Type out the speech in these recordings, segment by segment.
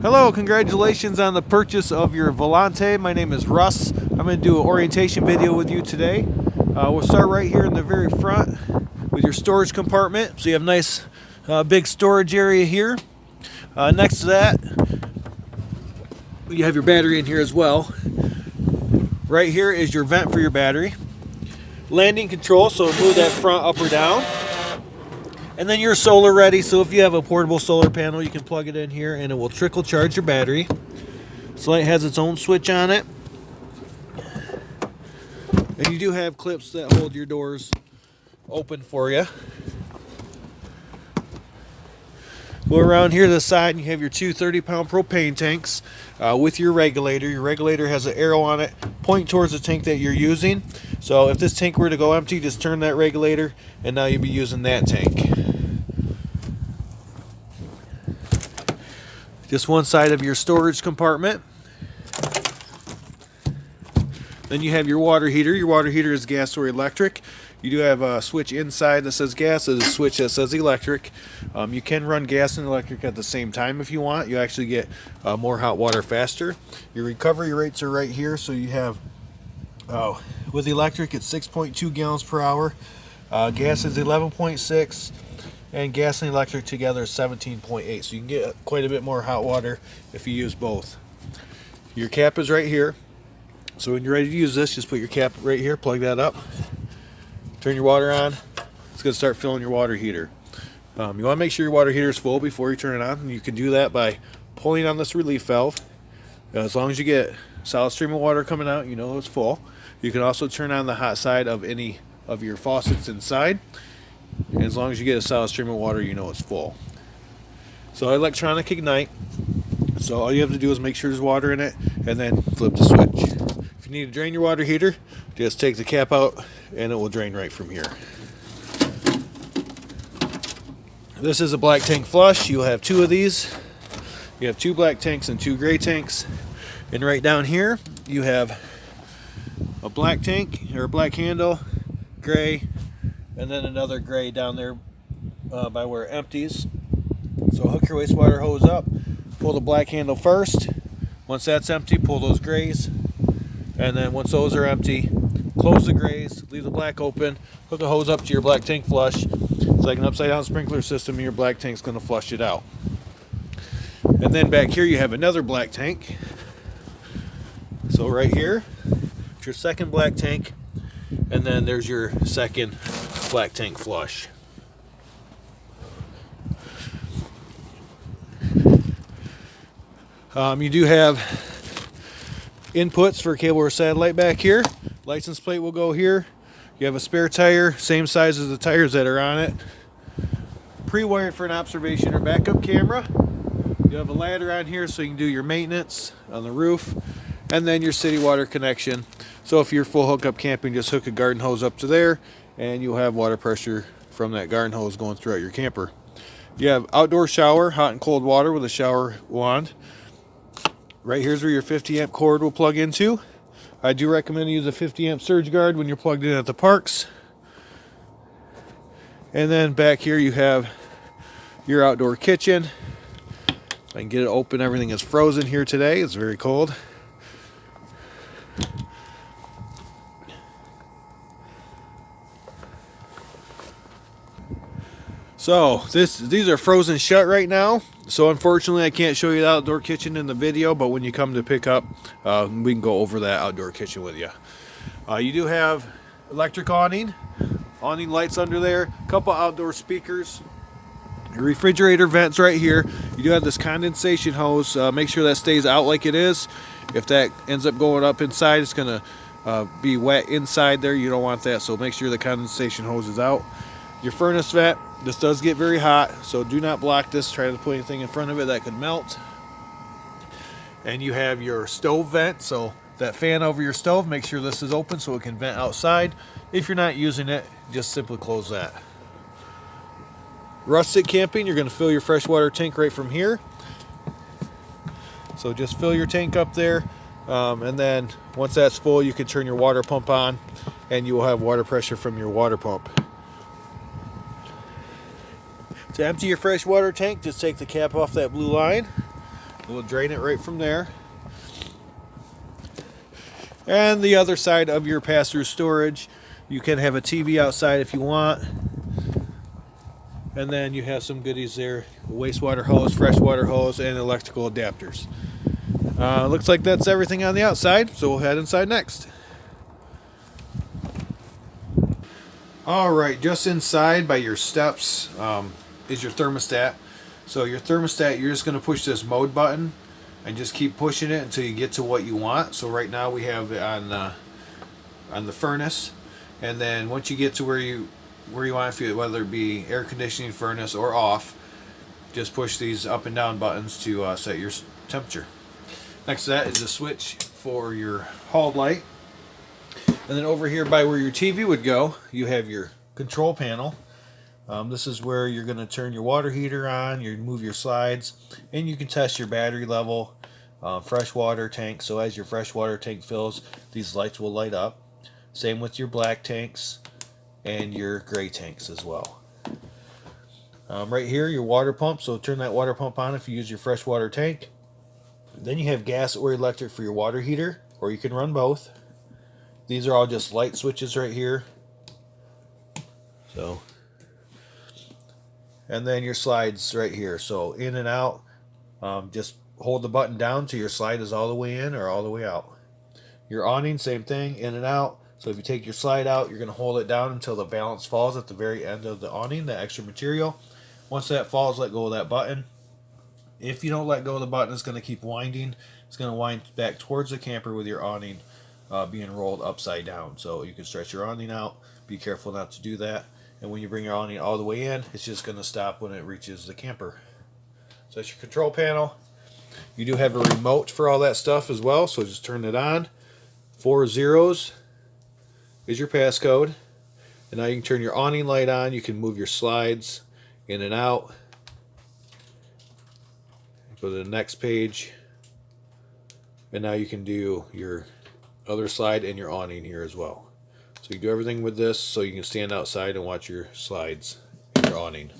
Hello, congratulations on the purchase of your Volante. My name is Russ. I'm going to do an orientation video with you today. We'll start right here in the very front with your storage compartment. So you have a nice big storage area here. Next to that, you have your battery in here as well. Right here is your vent for your battery. Landing control, so move that front up or down. And then you're solar ready, so if you have a portable solar panel, you can plug it in here and it will trickle charge your battery. This light has its own switch on it. And you do have clips that hold your doors open for you. Go around here to the side and you have your two 30-pound propane tanks with your regulator. Your regulator has an arrow on it pointing towards the tank that you're using. So if this tank were to go empty, just turn that regulator and now you'll be using that tank. Just one side of your storage compartment. Then you have your water heater. Your water heater is gas or electric. You do have a switch inside that says gas. There's a switch that says electric. You can run gas and electric at the same time if you want. You actually get more hot water faster. Your recovery rates are right here. So you have, with electric, it's 6.2 gallons per hour. Gas is 11.6. And gas and electric together is 17.8. So you can get quite a bit more hot water if you use both. Your cap is right here. So when you're ready to use this, just put your cap right here, plug that up, turn your water on. It's going to start filling your water heater. You want to make sure your water heater is full before you turn it on. And you can do that by pulling on this relief valve. As long as you get a solid stream of water coming out, you know it's full. You can also turn on the hot side of any of your faucets inside. And as long as you get a solid stream of water, you know it's full. So electronic ignite. So all you have to do is make sure there's water in it and then flip the switch. If you need to drain your water heater, just take the cap out and it will drain right from here. This is a black tank flush. You'll have two of these. You have two black tanks and two gray tanks. And right down here, you have a black tank or a black handle, gray, and then another gray down there by where it empties. So hook your wastewater hose up, pull the black handle first. Once that's empty, pull those grays. And then once those are empty, close the grays, leave the black open, hook a hose up to your black tank flush. It's like an upside down sprinkler system and your black tank's gonna flush it out. And then back here you have another black tank. So right here, it's your second black tank, and then there's your second black tank flush. You do have inputs for cable or satellite back here. License plate will go here. You have a spare tire, same size as the tires that are on it. Pre-wired for an observation or backup camera. You have a ladder on here so you can do your maintenance on the roof. And then your city water connection. So if you're full hookup camping, just hook a garden hose up to there and you'll have water pressure from that garden hose going throughout your camper. You have outdoor shower, hot and cold water with a shower wand. Right here's where your 50 amp cord will plug into. I do recommend you use a 50 amp surge guard when you're plugged in at the parks. And then back here you have your outdoor kitchen. If I can get it open, everything is frozen here today. It's very cold. So these are frozen shut right now. So unfortunately I can't show you the outdoor kitchen in the video, but when you come to pick up, we can go over that outdoor kitchen with you. You do have electric awning lights under there, a couple outdoor speakers, your refrigerator vents right here. You do have this condensation hose. Make sure that stays out like it is. If that ends up going up inside, it's gonna be wet inside there. You don't want that, so make sure the condensation hose is out. Your furnace vent, this does get very hot, so do not block this. Try to put anything in front of it that could melt. And you have your stove vent, so that fan over your stove, make sure this is open so it can vent outside. If you're not using it, just simply close that. Rustic camping, you're going to fill your freshwater tank right from here. So just fill your tank up there, and then once that's full, you can turn your water pump on and you will have water pressure from your water pump. To empty your freshwater tank, just take the cap off that blue line. We'll drain it right from there. And the other side of your pass-through storage, you can have a TV outside if you want. And then you have some goodies there: wastewater hose, freshwater hose, and electrical adapters. Looks like that's everything on the outside, so we'll head inside next. Alright, just inside by your steps is your thermostat. So your thermostat, you're just going to push this mode button and just keep pushing it until you get to what you want. So right now we have it on the furnace, and then once you get to where you want to, whether it be air conditioning, furnace, or off, just push these up and down buttons to set your temperature. Next to that is a switch for your hall light. And then over here by where your TV would go, you have your control panel. This is where you're going to turn your water heater on, you move your slides, and you can test your battery level, fresh water tank. So as your fresh water tank fills, these lights will light up. Same with your black tanks and your gray tanks as well. Right here, your water pump. So turn that water pump on if you use your fresh water tank. Then you have gas or electric for your water heater, or you can run both. These are all just light switches right here. So, and then your slides right here. So in and out, just hold the button down till your slide is all the way in or all the way out. Your awning, same thing, in and out. So if you take your slide out, you're going to hold it down until the balance falls at the very end of the awning, the extra material. Once that falls, let go of that button. If you don't let go of the button, it's going to keep winding. It's going to wind back towards the camper with your awning being rolled upside down. So you can stretch your awning out. Be careful not to do that. And when you bring your awning all the way in, it's just going to stop when it reaches the camper. So that's your control panel. You do have a remote for all that stuff as well, so just turn it on. 4 zeros is your passcode. And now you can turn your awning light on. You can move your slides in and out. Go to the next page. And now you can do your other slide and your awning here as well. So you do everything with this so you can stand outside and watch your slides and your awning.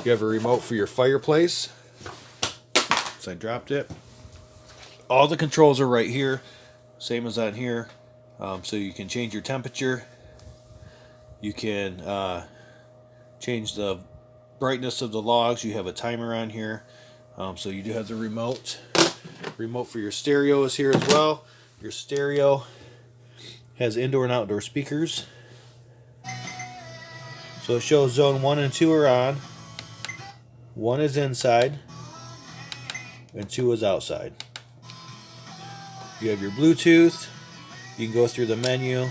You have a remote for your fireplace. So I dropped it. All the controls are right here, same as on here. So you can change your temperature. You can change the brightness of the logs. You have a timer on here. So you do have the remote. Remote for your stereo is here as well. Your stereo has indoor and outdoor speakers. So it shows zone 1 and 2 are on. 1 is inside and 2 is outside. You have your Bluetooth. You can go through the menu.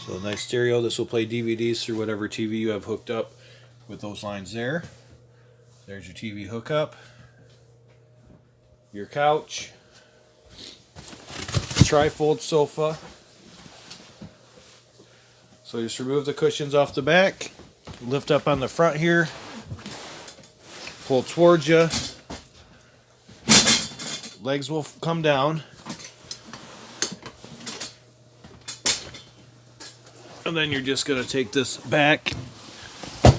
So a nice stereo. This will play DVDs through whatever TV you have hooked up with those lines there. There's your TV hookup. Your couch. Trifold sofa. So just remove the cushions off the back. Lift up on the front here. Pull towards you. Legs will come down. And then you're just going to take this back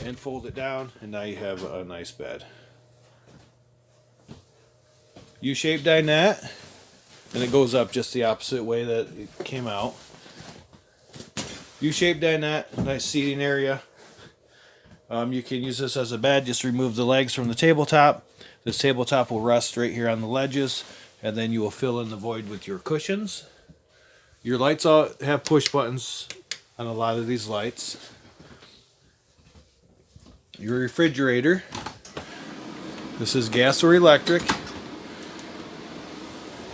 and fold it down, and now you have a nice bed. U-shaped dinette, and it goes up just the opposite way that it came out. U-shaped dinette, nice seating area. You can use this as a bed. Just remove the legs from the tabletop. This tabletop will rest right here on the ledges, and then you will fill in the void with your cushions. Your lights all have push buttons on a lot of these lights. Your refrigerator. This is gas or electric.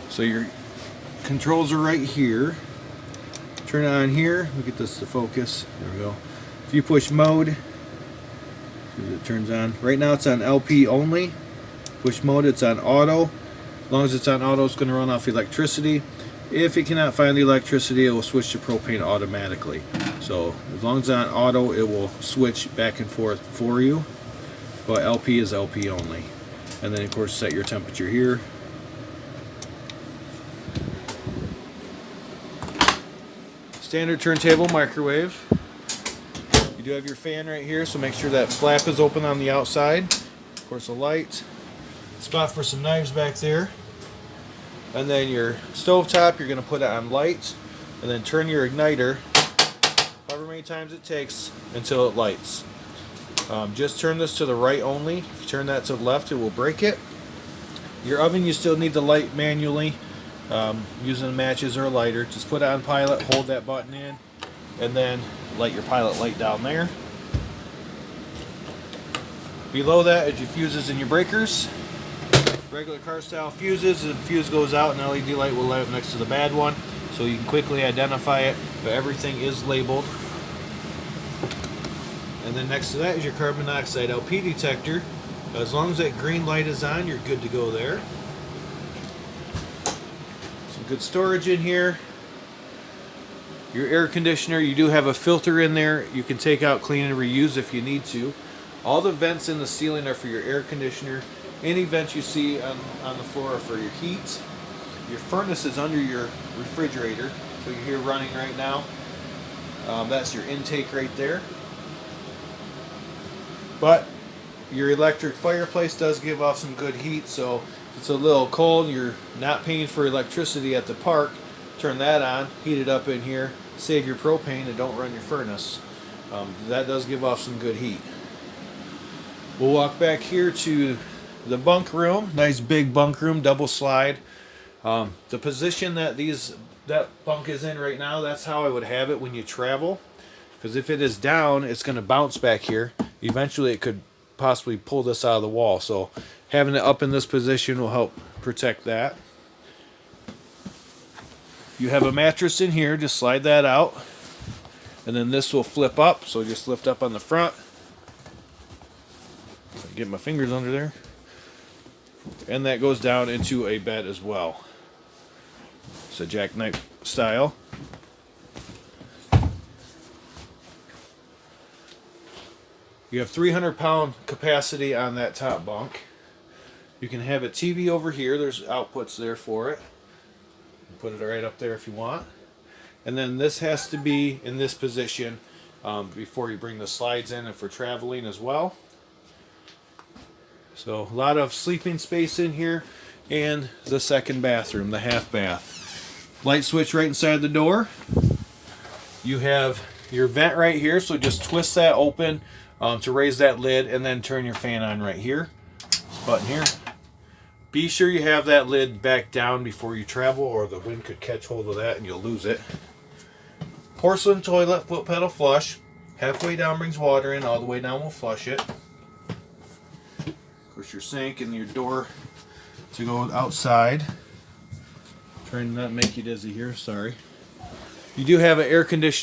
So your controls are right here. Turn it on here. We'll get this to focus. There we go. If you push mode, it turns on. Right now it's on LP only. Push mode, it's on auto. As long as it's on auto, it's going to run off electricity. If it cannot find the electricity, it will switch to propane automatically. So as long as it's on auto, it will switch back and forth for you. But LP is LP only. And then of course set your temperature here. Standard turntable microwave. You do have your fan right here, so make sure that flap is open on the outside. Of course, a light. spot for some knives back there. And then your stovetop, you're going to put it on light, and then turn your igniter however many times it takes until it lights. Just turn this to the right only. If you turn that to the left, it will break it. Your oven, you still need to light manually using matches or a lighter. Just put it on pilot, hold that button in, and then light your pilot light down there. Below that is your fuses and your breakers. Regular car style fuses, if the fuse goes out, an LED light will light up next to the bad one, so you can quickly identify it, but everything is labeled. And then next to that is your carbon monoxide LP detector. As long as that green light is on, you're good to go there. Some good storage in here. Your air conditioner, you do have a filter in there. You can take out, clean, and reuse if you need to. All the vents in the ceiling are for your air conditioner. Any vents you see on the floor are for your heat. Your furnace is under your refrigerator, so you're here running right now. That's your intake right there. But your electric fireplace does give off some good heat, so if it's a little cold, you're not paying for electricity at the park, turn that on, heat it up in here, save your propane, and don't run your furnace. That does give off some good heat. We'll walk back here to the bunk room. Nice big bunk room, double slide. The position that bunk is in right now, that's how I would have it when you travel. Because if it is down, it's going to bounce back here. Eventually it could possibly pull this out of the wall. So having it up in this position will help protect that. You have a mattress in here, just slide that out. And then this will flip up, so just lift up on the front. Get my fingers under there. And that goes down into a bed as well. It's a jackknife style. You have 300-pound capacity on that top bunk. You can have a TV over here. There's outputs there for it. Put it right up there if you want. And then this has to be in this position before you bring the slides in if we're traveling as well. So a lot of sleeping space in here, and the second bathroom, the half bath. Light switch right inside the door. You have your vent right here, so just twist that open to raise that lid, and then turn your fan on right here. This button here. Be sure you have that lid back down before you travel, or the wind could catch hold of that and you'll lose it. Porcelain toilet, foot pedal flush. Halfway down brings water in, all the way down will flush it. Of course, your sink and your door to go outside. Trying to not make you dizzy here, sorry. You do have an air conditioner